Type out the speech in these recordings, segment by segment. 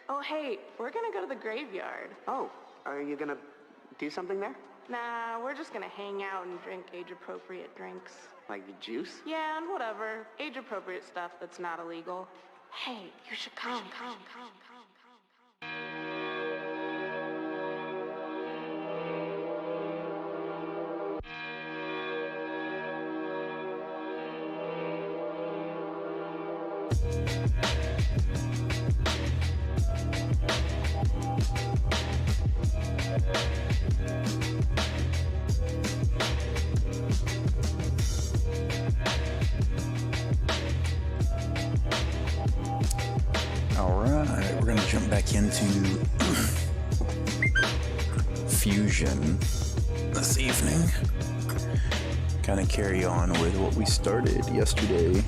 Oh, hey, we're gonna go to the graveyard. Oh, are you gonna do something there? Nah, we're just gonna hang out and drink age-appropriate drinks. Like the juice? Yeah, and whatever. Age-appropriate stuff that's not illegal. Hey, you should come. Alright, we're going to jump back into Fusion this evening. Kind of carry on with what we started yesterday.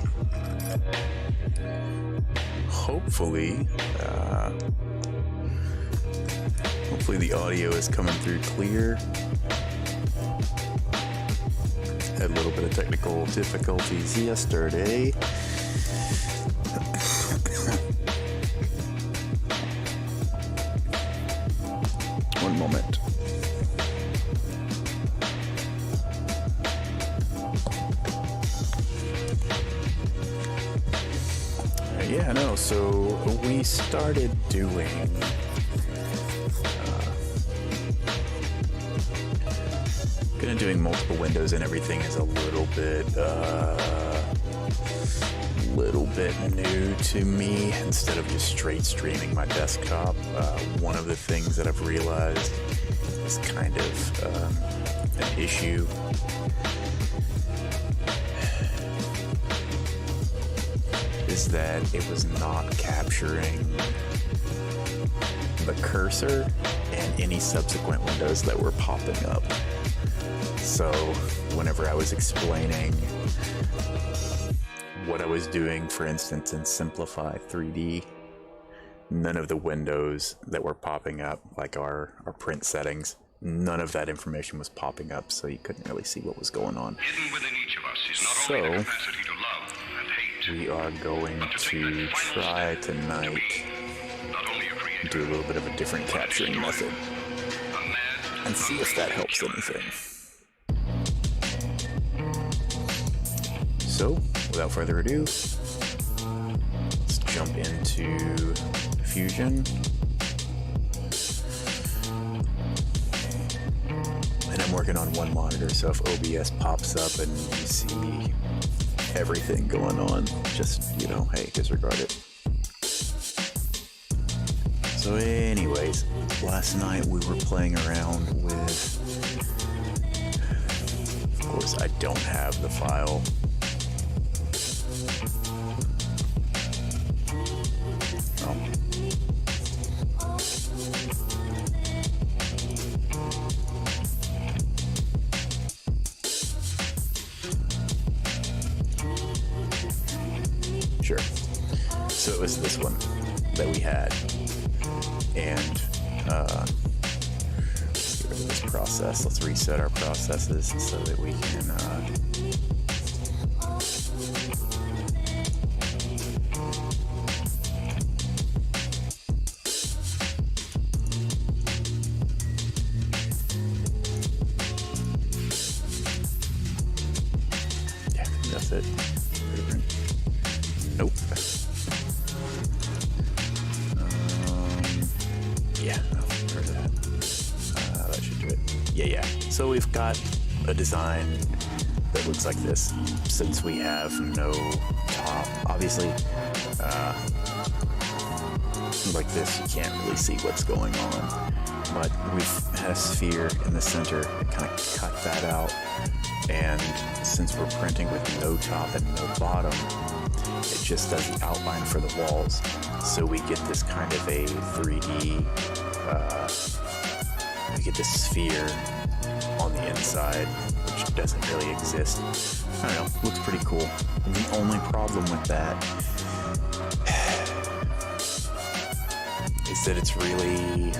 Hopefully the audio is coming through clear. Had a little bit of technical difficulties yesterday. One moment. Yeah, no, so we started doing doing multiple windows and everything is a little bit new to me. Instead of just straight streaming my desktop, one of the things that I've realized is kind of an issue is that it was not capturing the cursor and any subsequent windows that were popping up. So whenever I was explaining what I was doing, for instance, in Simplify 3D, none of the windows that were popping up, like our print settings, none of that information was popping up, so you couldn't really see what was going on. Hidden within each of us is not only the capacity to love and hate. We are going to try tonight do a little bit of a different capturing method and see if that helps anything. So, without further ado, let's jump into Fusion. And I'm working on one monitor, so if OBS pops up and you see everything going on, just, you know, hey, disregard it. So anyways, last night we were playing around with, of course I don't have the file. Sure. So it was this one that we had. And let's get rid of this process. Let's reset our processes so that we can yeah, that's it. Nope. Yeah, that should do it. Yeah. So we've got a design that looks like this, since we have no top. Obviously, like this, you can't really see what's going on. But we've had a sphere in the center and kind of cut that out. And since we're printing with no top and no bottom, it just does the outline for the walls. So we get this kind of a 3D, we get this sphere on the inside, which doesn't really exist. I don't know, looks pretty cool. The only problem with that is that it's really,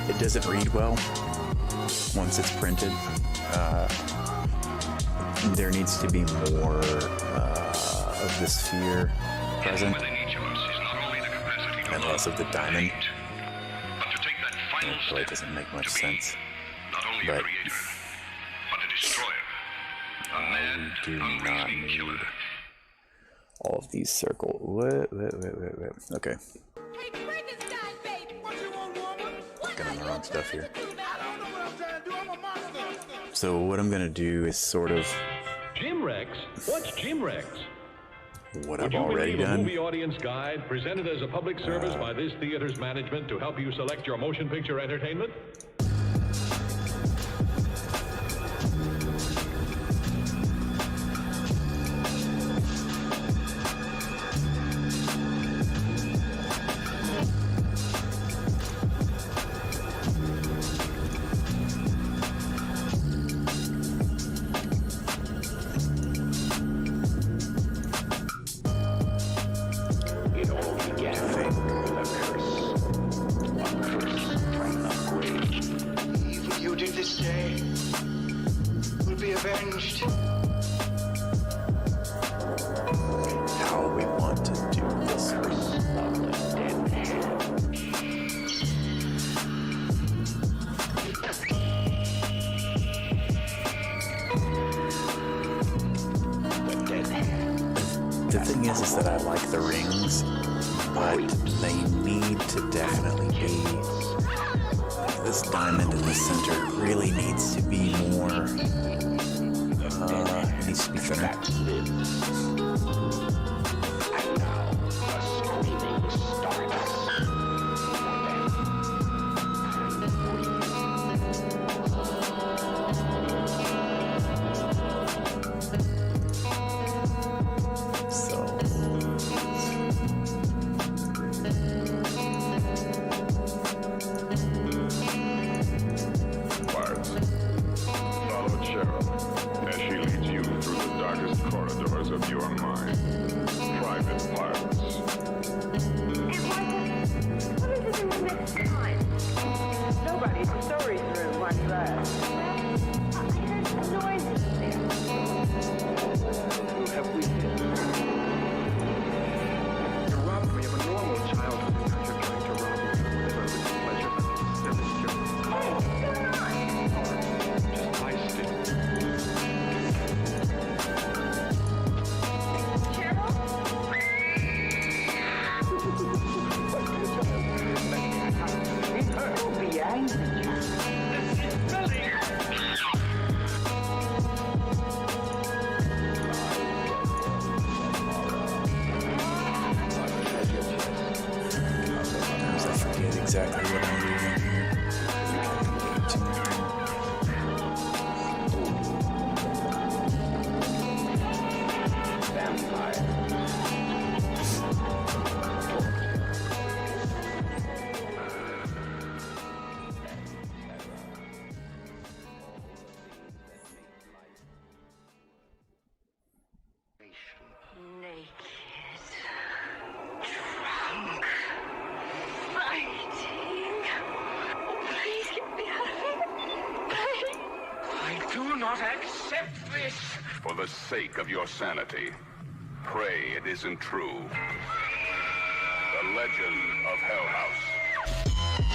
it doesn't read well once it's printed. There needs to be more of the sphere present. And because of the diamond. But to take that final It really step, doesn't make much to be sense. not only a But creator, but a destroyer. A we mad, do not unreasoning need killer. all of these circle. Wait. Okay. Hey, Frankenstein, baby! What you want, woman? What Got on the are wrong you stuff trying here. to do, man? I don't know what I'm trying to do. I'm a monster. So what I'm gonna do is sort of Jim Rex? What's Jim Rex? what Would I've you already believe a done. movie audience guide presented as a public service by this theater's management to help you select your motion picture entertainment? It all began with a curse. One curse from the grave. Evil you did this day will be avenged. How we want to do this. Of the dead hand. The dead hand. The thing is that I like the rings, but they need to definitely be. This diamond in the center really needs to be more. It needs to be thinner. That lives. And now the screaming starts. So Bart, follow Cheryl as she leads you through the darkest corridors of your mind. Private parts. What is it in the next time? Nobody's in Story's room. Why you ask? I heard some noises in there. Who have we hit? You're robbing me of a normal childhood. Now you're trying to rob me of a further pleasure. That is just lie still. Don't be angry. sometimes I forget exactly what I'm doing here. Naked. Drunk. Fighting. Oh, please get me out of here. Please. I do not accept this. For the sake of your sanity, pray it isn't true. The Legend of Hell House.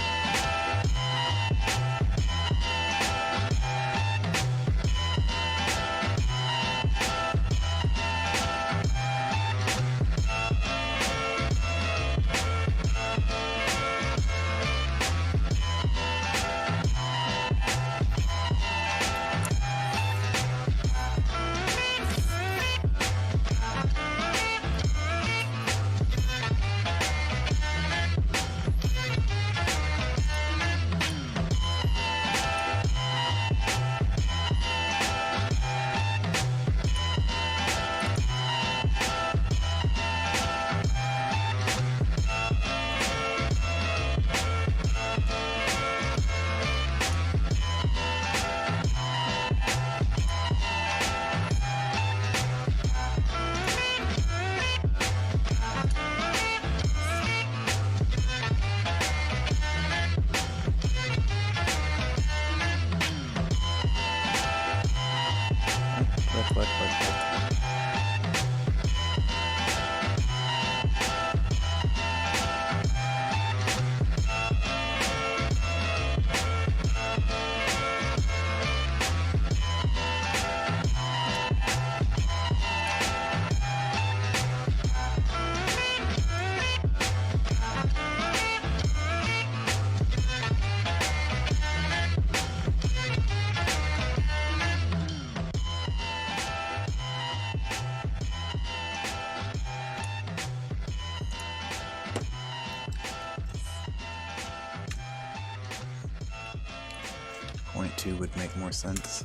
0.2 would make more sense.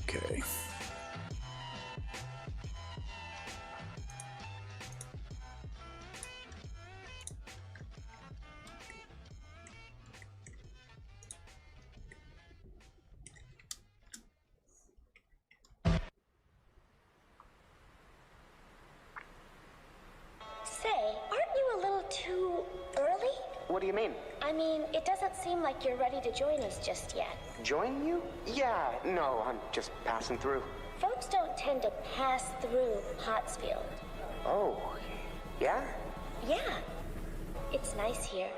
Okay. Say, aren't you a little too early? What do you mean? I mean, it doesn't seem like you're ready to join us just yet. Join you? Yeah, no, I'm just passing through. Folks don't tend to pass through Pottsfield. Oh, yeah? Yeah, it's nice here.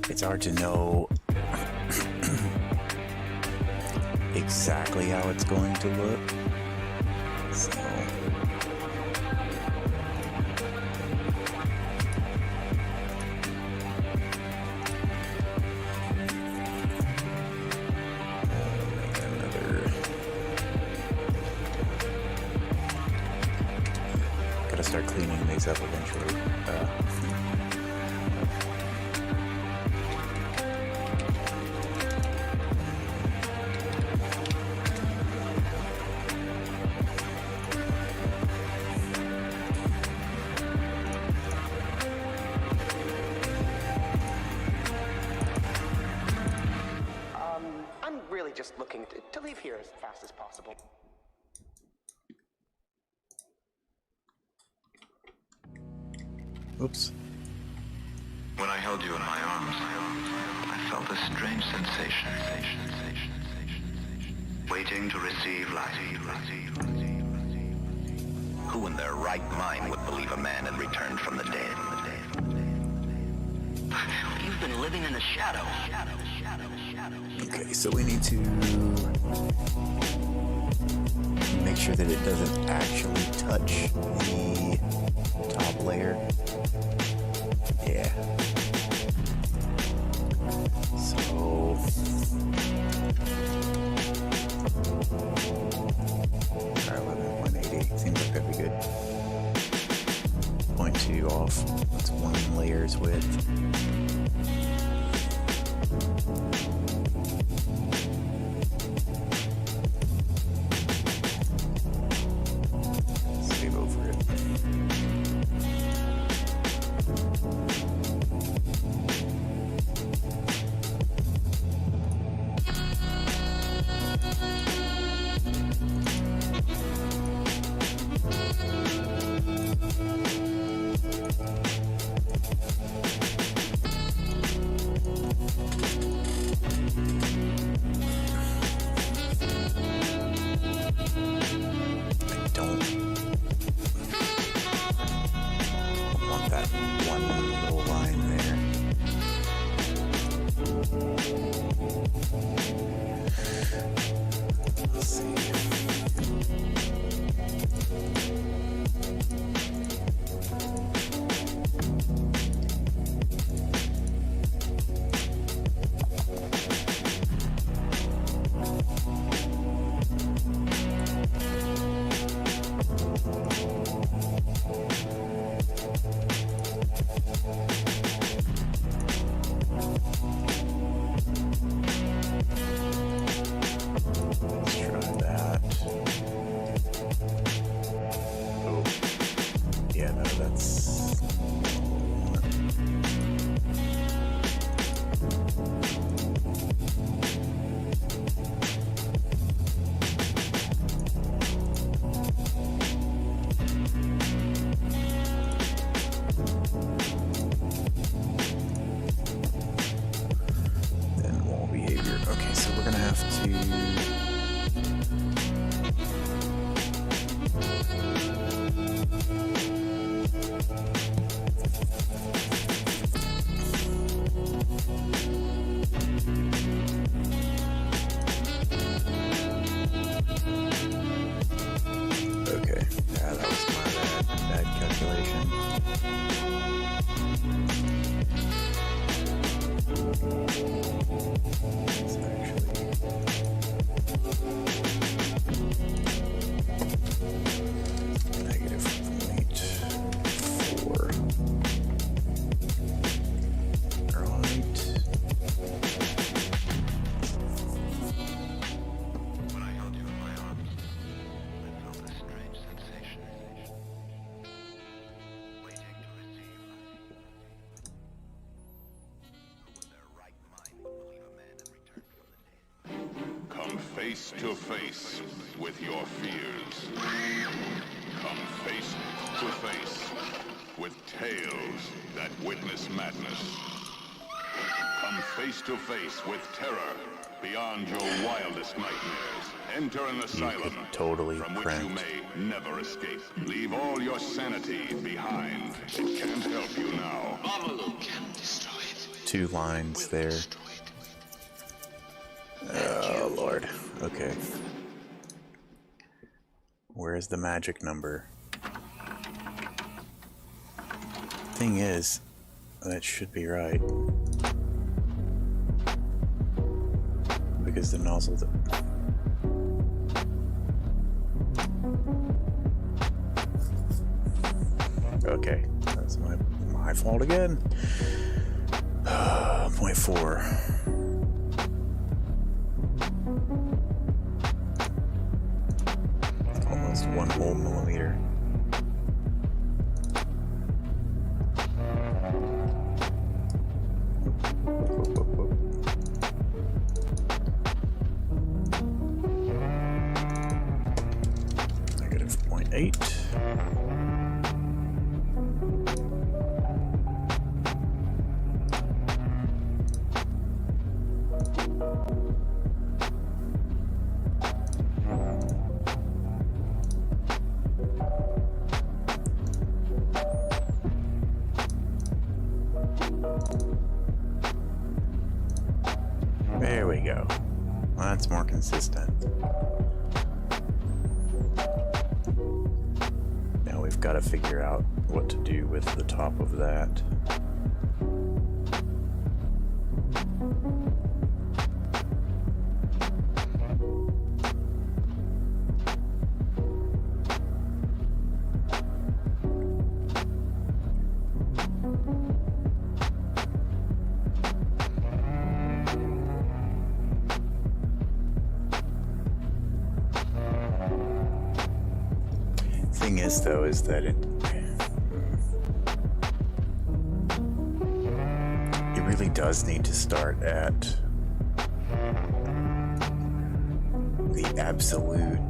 It's hard to know exactly how it's going to look. So gotta start cleaning these up eventually. I'm really just looking to leave here as fast as possible. Oops. When I held you in my arms, I felt a strange sensation. Waiting to receive life. Who in their right mind would believe a man had returned from the dead? You've been living in the shadow. Okay, so we need to make sure that it doesn't actually touch the top layer. Yeah. So try 11.80. Seems like that'd be good. 0.2 off. That's 1 layer's width. Save over it. face to face with your fears. Come face to face with tales that witness madness. Come face to face with terror beyond your wildest nightmares. Enter an asylum totally from which print you may never escape. Leave all your sanity behind. It can't help you now. two lines there. Oh Lord. Okay. Where's the magic number? Thing is, that should be right. Because the nozzle that okay, that's my fault again. 0.4. Almost 1 whole millimeter. Negative 0.8. There we go. That's more consistent. Now we've got to figure out what to do with the top of that. Thing is, though, is that it really does need to start at the absolute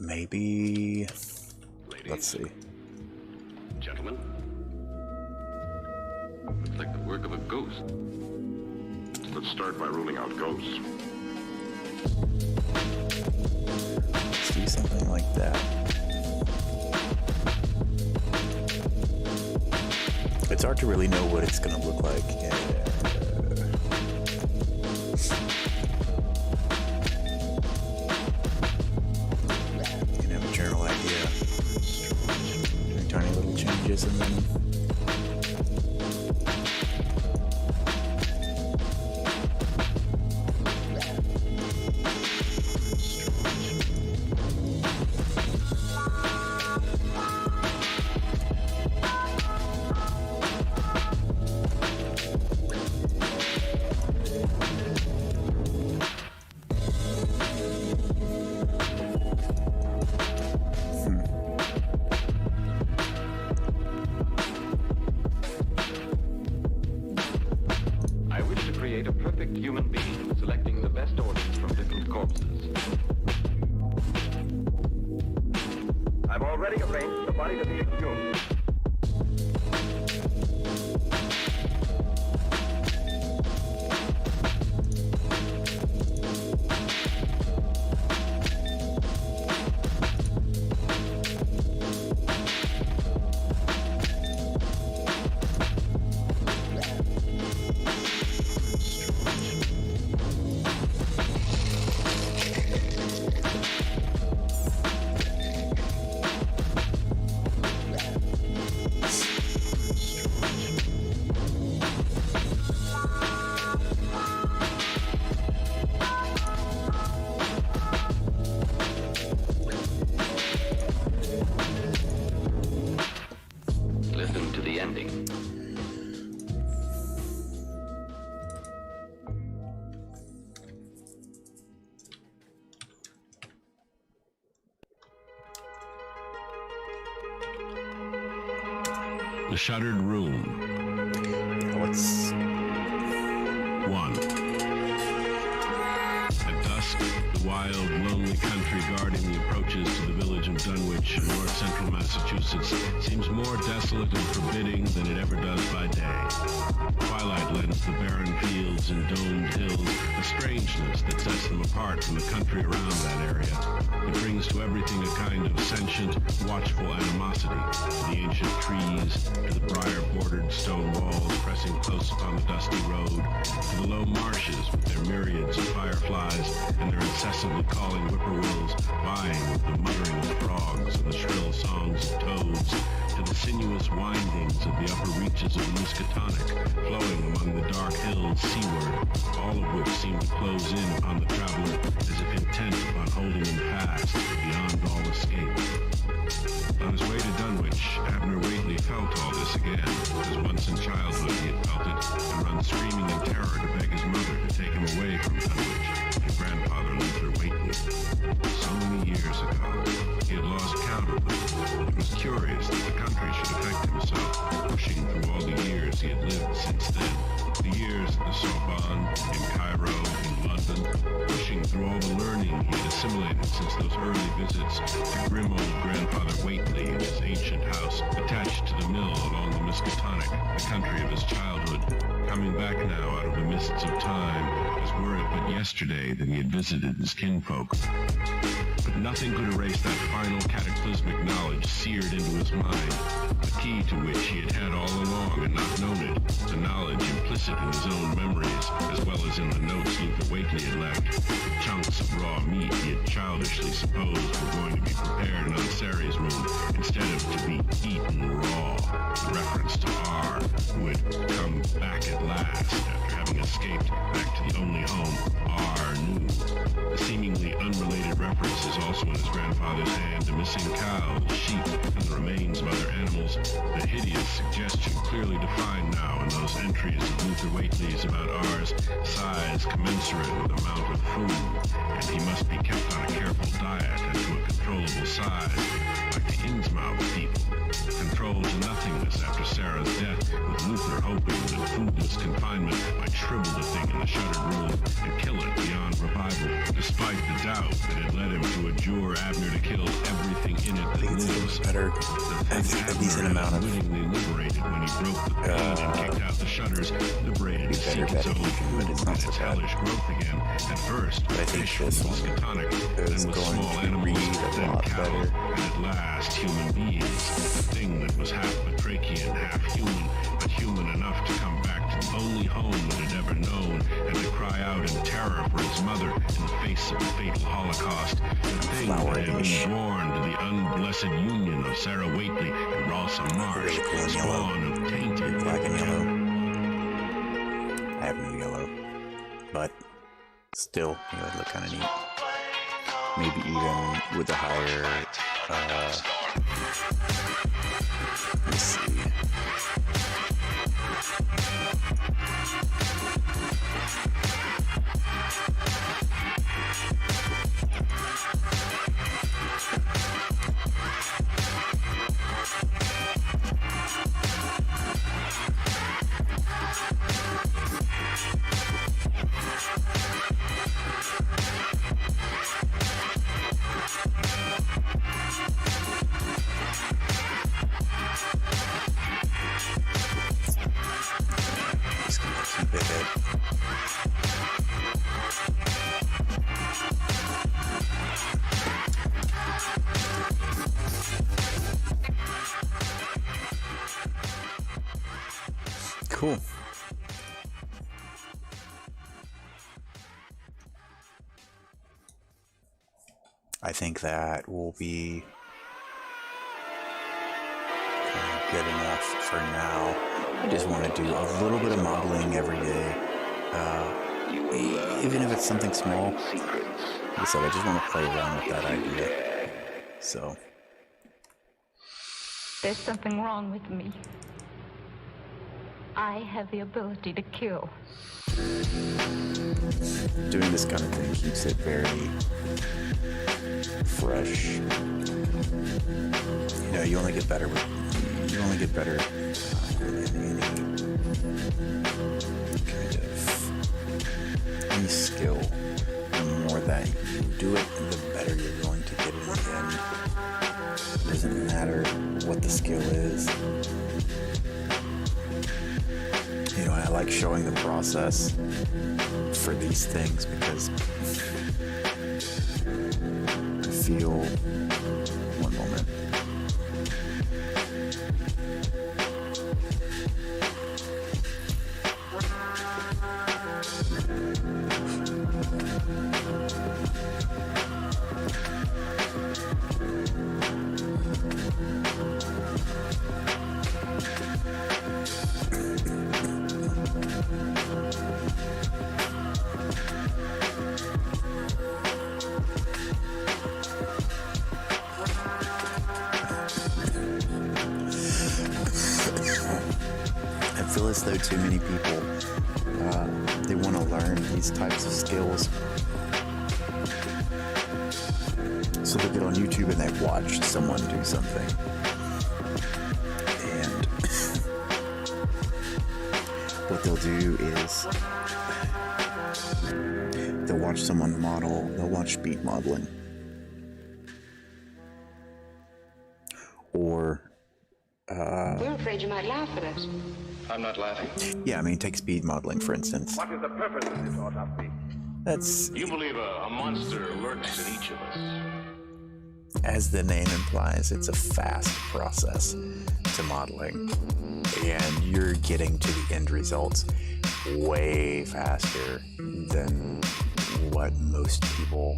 maybe, let's see. Gentlemen, looks like the work of a ghost. Let's start by ruling out ghosts. Let's do something like that. It's hard to really know what it's going to look like. General idea. Doing tiny little changes and then A perfect human being, selecting the best organs from different corpses. I've already arranged the body to be exhumed. The Shuttered Room. Let's... 1. At dusk, the wild, lonely country guarding the approaches to the village of Dunwich in north-central Massachusetts seems more desolate and forbidding than it ever does by day. Twilight lends the barren fields and domed hills a strangeness that sets them apart from the country around that area. It brings to everything a kind of sentient, watchful animosity, to the ancient trees, to the briar-bordered stone walls pressing close upon the dusty road, to the low marshes with their myriads of fireflies and their incessantly calling whippoorwills, vying with the muttering of frogs and the shrill songs of toads, to the sinuous windings of the upper reaches of the Miskatonic, flowing among the dark hills seaward, all of which seem to close in upon the traveler as if intent upon holding him fast beyond all escape. On his way to Dunwich, Abner Whately felt all this again, as once in childhood he had felt it, and run screaming in terror to beg his mother to take him away from Dunwich, and grandfather Luther Whately. So many years ago, he had lost count of them. It was curious that the country should affect him so, pushing through all the years he had lived since then. The years at the Sorbonne, in Cairo, in London, pushing through all the learning he had assimilated since those early visits to grim old grandfather Whately in his ancient house, attached to the mill along the Miskatonic, the country of his childhood, coming back now out of the mists of time, as were it but yesterday that he had visited his kinfolk. But nothing could erase that final cataclysmic knowledge seared into his mind, a key to which he had had all along and not known it, the knowledge implicit in his own memories, as well as in the notes Luther Whately had left, the chunks of raw meat he had childishly supposed were going to be prepared in Aunt Sarah's room, instead of to be eaten raw, in reference to R, who had come back at last after having escaped back to the only home R knew. The seemingly unrelated reference is also in his grandfather's hand to missing cows, sheep, and the remains of other animals, the hideous suggestion clearly defined now in those entries of Luther Whately's about R's size commensurate with the amount of food, and he must be kept on a careful diet and to a controllable size, like the Innsmouth people, controlled to nothingness after Sarah's death, with Luther hoping that foodless confinement might shrivel the thing in the shuttered room and kill it beyond revival, despite the doubt that had led him to adjure Abner to kill everything in it that lives. Better a decent amount of wittingly liberated when he broke the pain and kicked out the shutters, liberated to seek its own food and its hellish growth again. At first, but I think this one is going to read a lot better. And at last, human beings, a thing that was half batrachian, half human, but human enough to come back to the only home that had ever known, and to cry out in terror for his mother in the face of the fatal Holocaust, the thing that had been born to the unblessed union of Sarah Whately and Rossa Marsh, spawn of tainted black and yellow. I have no yellow, but still, it would look kind of neat. Maybe even with the higher, let's see. Cool. I think that will be good enough for now. I just want to do a little bit of modeling every day, even if it's something small. Like I said, I just want to play around with that idea. So there's something wrong with me. I have the ability to kill. Doing this kind of thing keeps it very fresh. You know, you only get better with you only get better in any skill. The more that you do it, the better you're going to get in the end. It doesn't matter what the skill is. You know, I like showing the process for these things because I feel... One moment. I feel as though too many people, they want to learn these types of skills. So they get on YouTube and they watch someone do something. And what they'll do is they'll watch someone model, they'll watch speed modeling. Or we're afraid you might laugh at us. I'm not laughing. yeah, I mean, take speed modeling, for instance. What is the purpose of this autopsy? That's, You believe a monster lurks in each of us. as the name implies, it's a fast process to modeling. And you're getting to the end results way faster than what most people,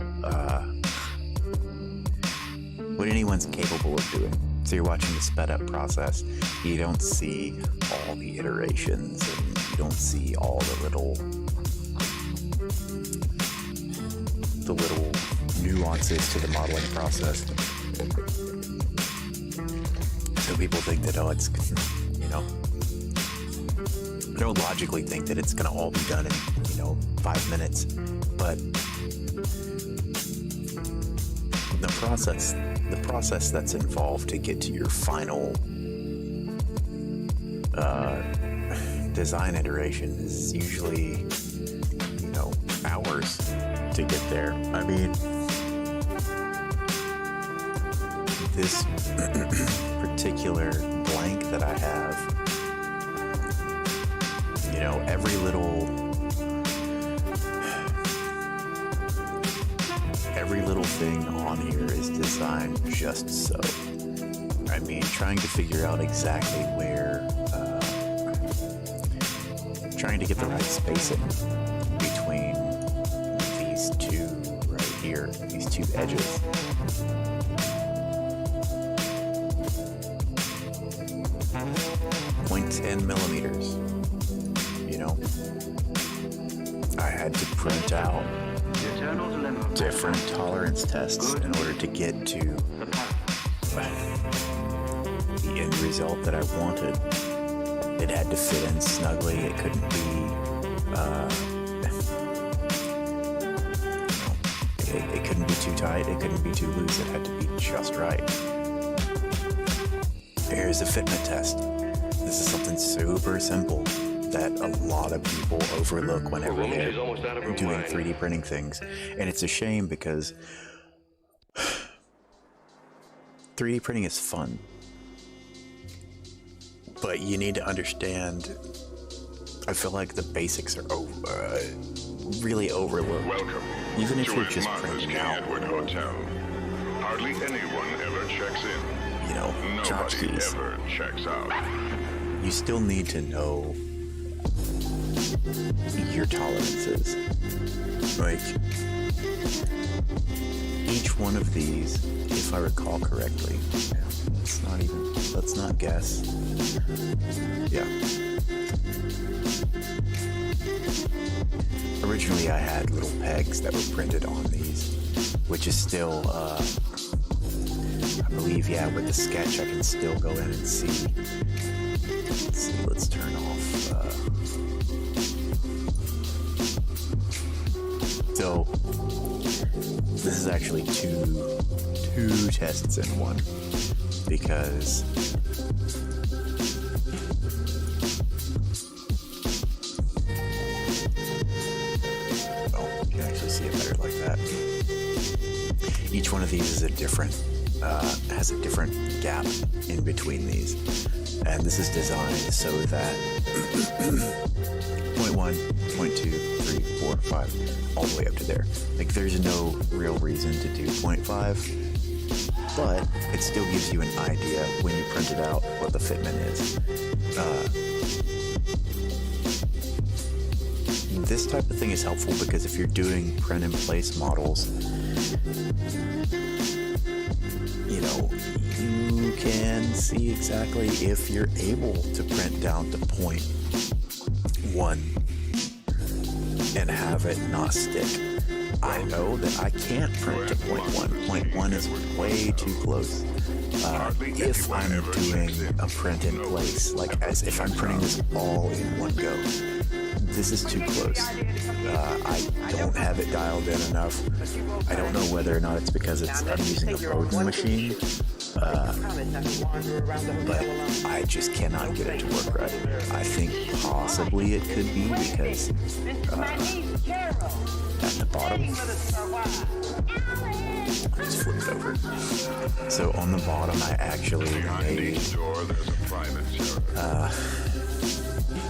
what anyone's capable of doing. So you're watching the sped up process. You don't see all the iterations, and you don't see all the little nuances to the modeling process. So people think that, oh, it's, you know, I don't logically think that it's going to all be done in, 5 minutes. But the process that's involved to get to your final design iteration is usually, hours to get there. I mean, this particular blank that I have, every little thing on here is designed just so. I mean, trying to figure out exactly where, trying to get the right spacing between these two right here, these two edges. 0.10 millimeters. I had to print out different tolerance tests in order to get to the end result that I wanted. It had to fit in snugly. It couldn't be, it couldn't be too tight. It couldn't be too loose. It had to be just right. Here's a fitment test. This is something super simple that a lot of people overlook whenever they're doing 3D printing things. And it's a shame because 3D printing is fun. But you need to understand, I feel like the basics are really overlooked. Welcome Even if to you're just Martha's printing King out, Edward Hotel. Hardly anyone ever checks in. Nobody tchotchkes. ever checks out. You still need to know your tolerances. Like, each one of these, if I recall correctly, let's not guess. Yeah. Originally I had little pegs that were printed on these, which is still, I believe, with the sketch I can still go in and see. Let's turn off, so this is actually two tests in one, because Oh, you can actually see it better like that. Each one of these is a different, has a different gap in between these. And this is designed so that 0.1, 0.2, 3, 4, 5, all the way up to there. Like, there's no real reason to do 0.5, but it still gives you an idea when you print it out what the fitment is. This type of thing is helpful because if you're doing print-in-place models, you know, you can see exactly if you're able to print down to 0.1 and have it not stick. I know that I can't print to 0.1. 0.1 is way too close. If I'm doing a print in place, like as if I'm printing this all in one go, this is too close. I don't have it dialed in enough. I don't know whether or not it's because I'm using a Bowden machine, but I just cannot get it to work right. I think possibly it could be because at the bottom, I'll just flip it over. So on the bottom, I actually made a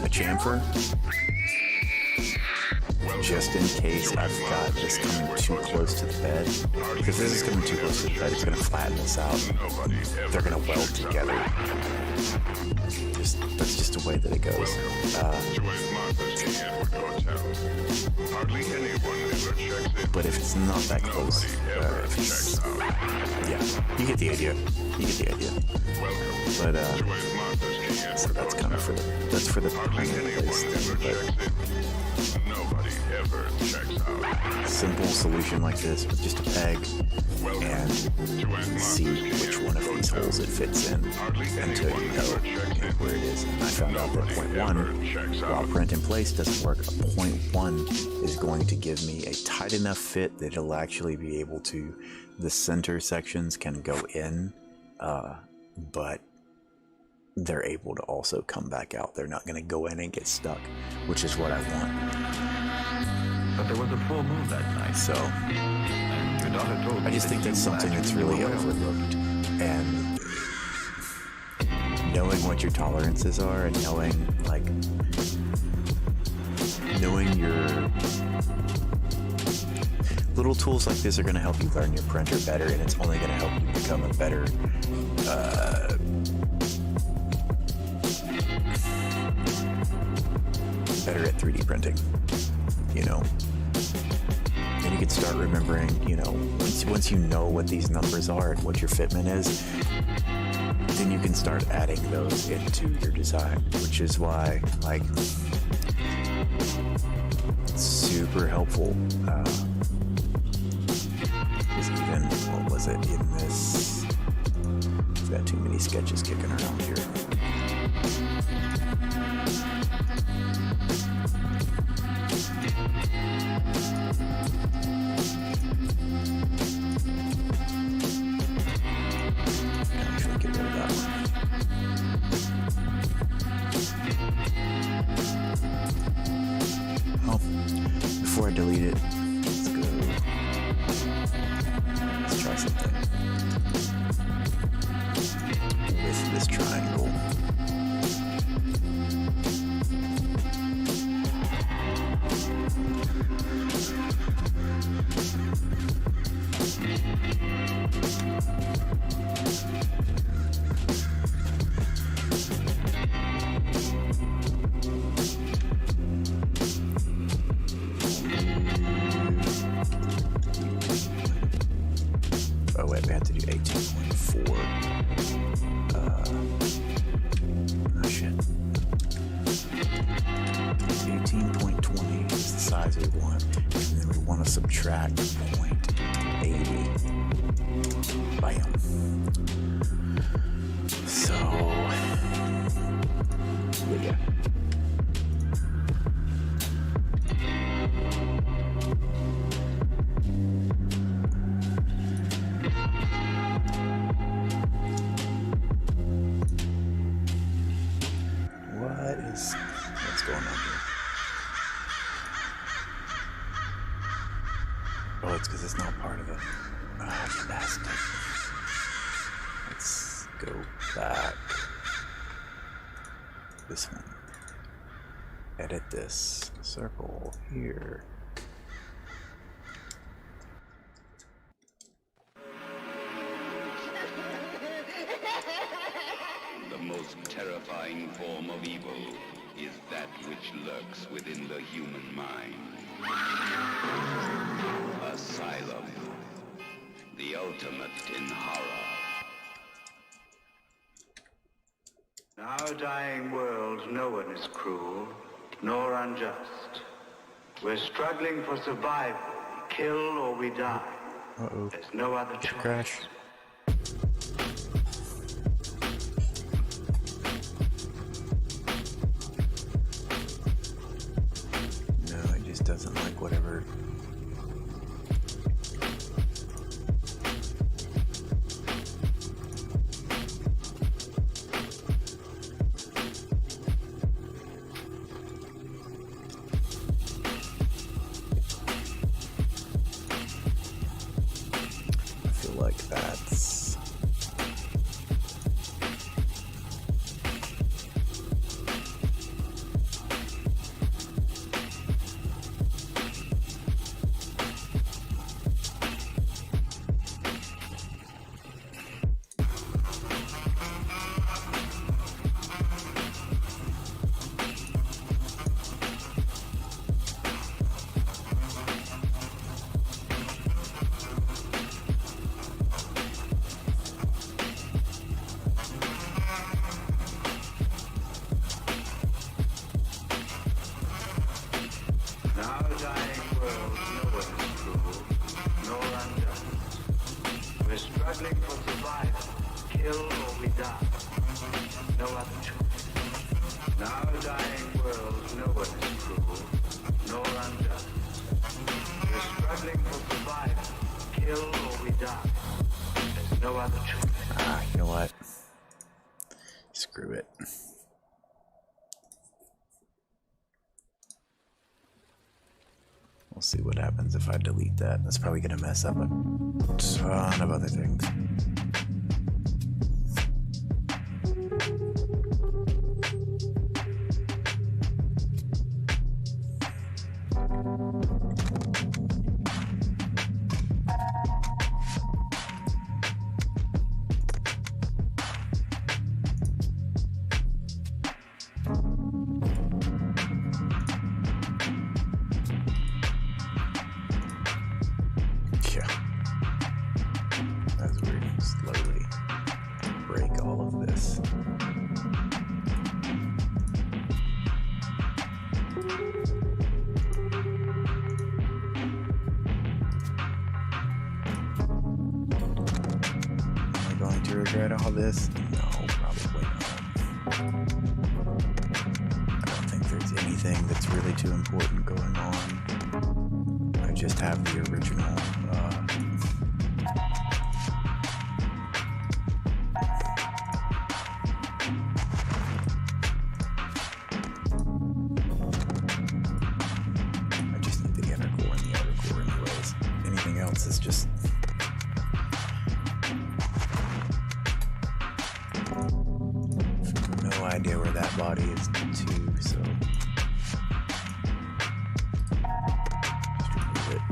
chamfer, just in case I've got this coming too close to the bed. Because if this is coming too close to the bed, it's going to flatten this out. They're going to weld together. That's just the way that it goes. But if it's not that close, if it's, yeah, you get the idea. You get the idea. But so that's kind of for the place thing. But simple solution like this with just a peg and see which one of these holes it fits in until you know where it is. And I found out that 0.1, while print in place doesn't work, a 0.1 is going to give me a tight enough fit that it'll actually be able to, the center sections can go in, but they're able to also come back out. They're not going to go in and get stuck, which is what I want. But there was a full moon that night. So I just think that's something that's really overlooked. And knowing what your tolerances are and knowing your little tools like this are going to help you learn your printer better, and it's only going to help you become a better at 3D printing, you know. And you can start remembering, you know, once you know what these numbers are and what your fitment is, then you can start adding those into your design, which is why, like, it's super helpful. Is even, what was it in this? I've got too many sketches kicking around here. Actually, get rid of that one. Oh, before I delete it, let's go. Let's try something with this triangle. Oh wait, we have to do 18.4. Oh shit. 18.20 is the size we want, and then we want to subtract 0.80. Bam. So, yeah. what's going on here. Oh, it's because it's not part of it. Ah, you bastard. Let's go back. This one. Edit this circle here. The most terrifying form of evil is that which lurks within the human mind. Asylum. The ultimate in horror. In our dying world, no one is cruel, nor unjust. We're struggling for survival. We kill or we die. Uh-oh. There's no other choice. Crash. No, it just doesn't like whatever. You know what? Screw it. We'll see what happens if I delete that. That's probably gonna mess up a ton of other things. Regret all this? No, probably not. I don't think there's anything that's really too important going on. I just have the original I just need the inner core and the outer core anyways. Anything else is just idea where that body is to, so just remove it.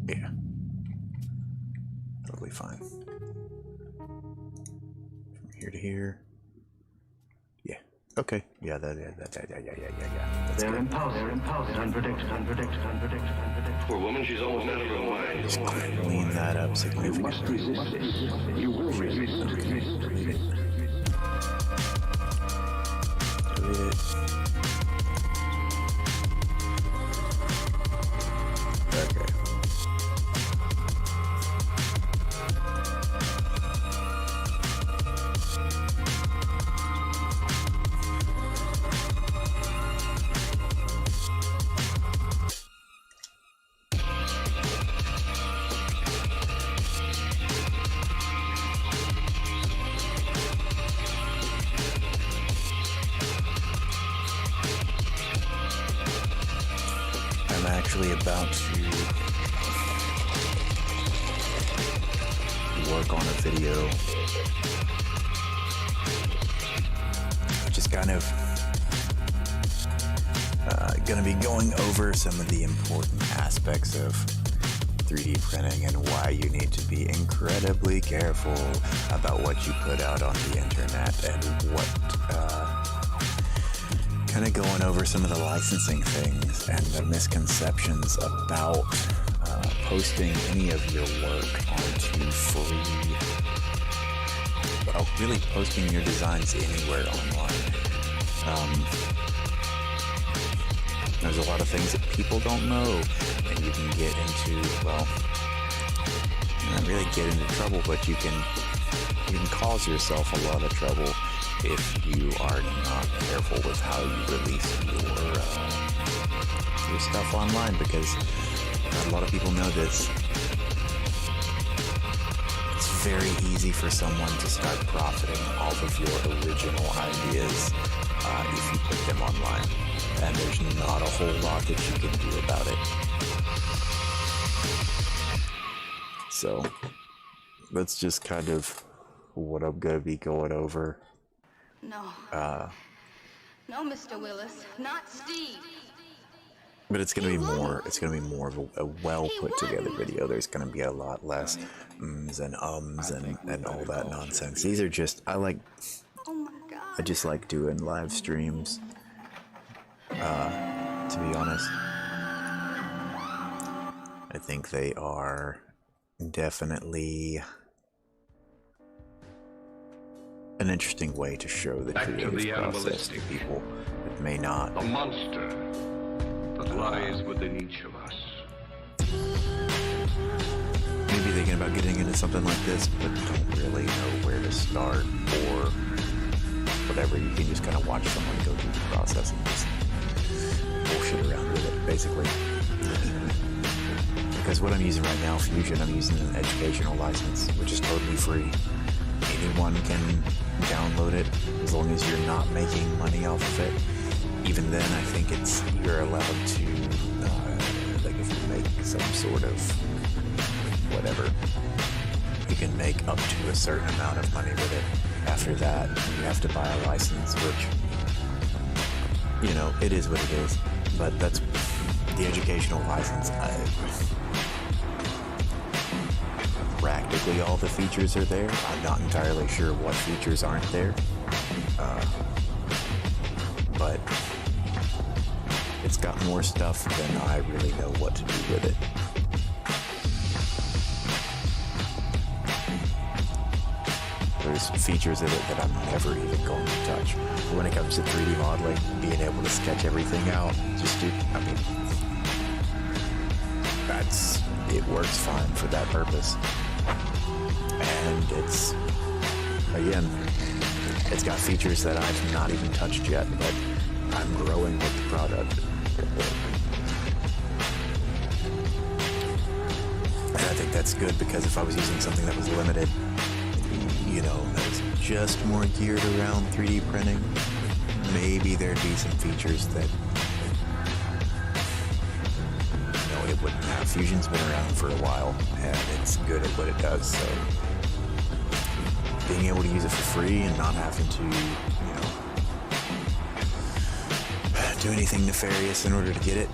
Yeah, totally fine. From here to here. Yeah. Okay. Yeah. Yeah. They're impulsive, unpredicted. For a woman, she's almost out of her mind. Just clean that up significantly. You will resist it. Delete it. Okay. actually about to work on a video, just kind of going to be going over some of the important aspects of 3D printing and why you need to be incredibly careful about what you put out on the internet, and what kind of going over some of the licensing things and the misconceptions about posting any of your work onto free, well, really posting your designs anywhere online. There's a lot of things that people don't know, and you can get into, well, not really get into trouble, but you can cause yourself a lot of trouble if you are not careful with how you release your stuff online, because not a lot of people know this. It's very easy for someone to start profiting off of your original ideas if you put them online, and there's not a whole lot that you can do about it. So that's just kind of what I'm going to be going over. No. No, Mr. Willis. Not Steve. But it's going to be more of a well put together video. There's going to be a lot less ums and and all that nonsense. These are just, I just like doing live streams, to be honest. I think they are definitely an interesting way to show the creative process to people that may not. The monster that lies within each of us. Maybe thinking about getting into something like this, but don't really know where to start or whatever. You can just kind of watch someone go through the process and just bullshit around with it, basically. Because what I'm using right now, Fusion, I'm using an educational license, which is totally free. Anyone can download it as long as you're not making money off of it. Even then, I think you're allowed to, like if you make some sort of whatever, you can make up to a certain amount of money with it. After that, you have to buy a license, which, you know, it is what it is. But that's the educational license. Practically all the features are there. I'm not entirely sure what features aren't there. But it's got more stuff than I really know what to do with it. There's features of it that I'm never even going to touch. But when it comes to 3D modeling, being able to sketch everything out, it works fine for that purpose. And it's got features that I've not even touched yet, but I'm growing with the product. And I think that's good, because if I was using something that was limited, you know, that was just more geared around 3D printing, maybe there'd be some features that, you know, it wouldn't have. Fusion's been around for a while, and it's good at what it does, so being able to use it for free and not having to, you know, do anything nefarious in order to get it,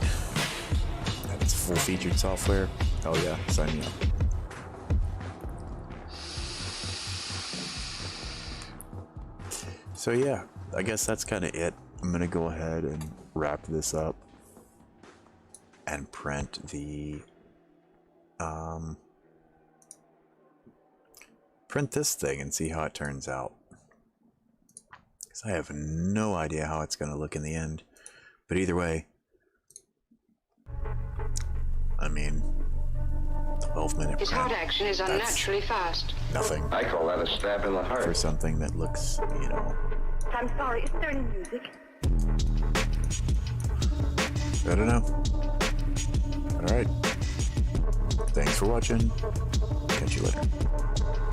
that it's full-featured software, oh yeah, sign me up. So yeah, I guess that's kind of it. I'm gonna go ahead and wrap this up and print the print this thing and see how it turns out, because I have no idea how it's gonna look in the end. But either way, I mean, 12-minute His heart action is unnaturally fast. Nothing. I call that a stab in the heart. For something that looks, you know. I'm sorry, is there any music? I don't know. Alright. Thanks for watching. Catch you later.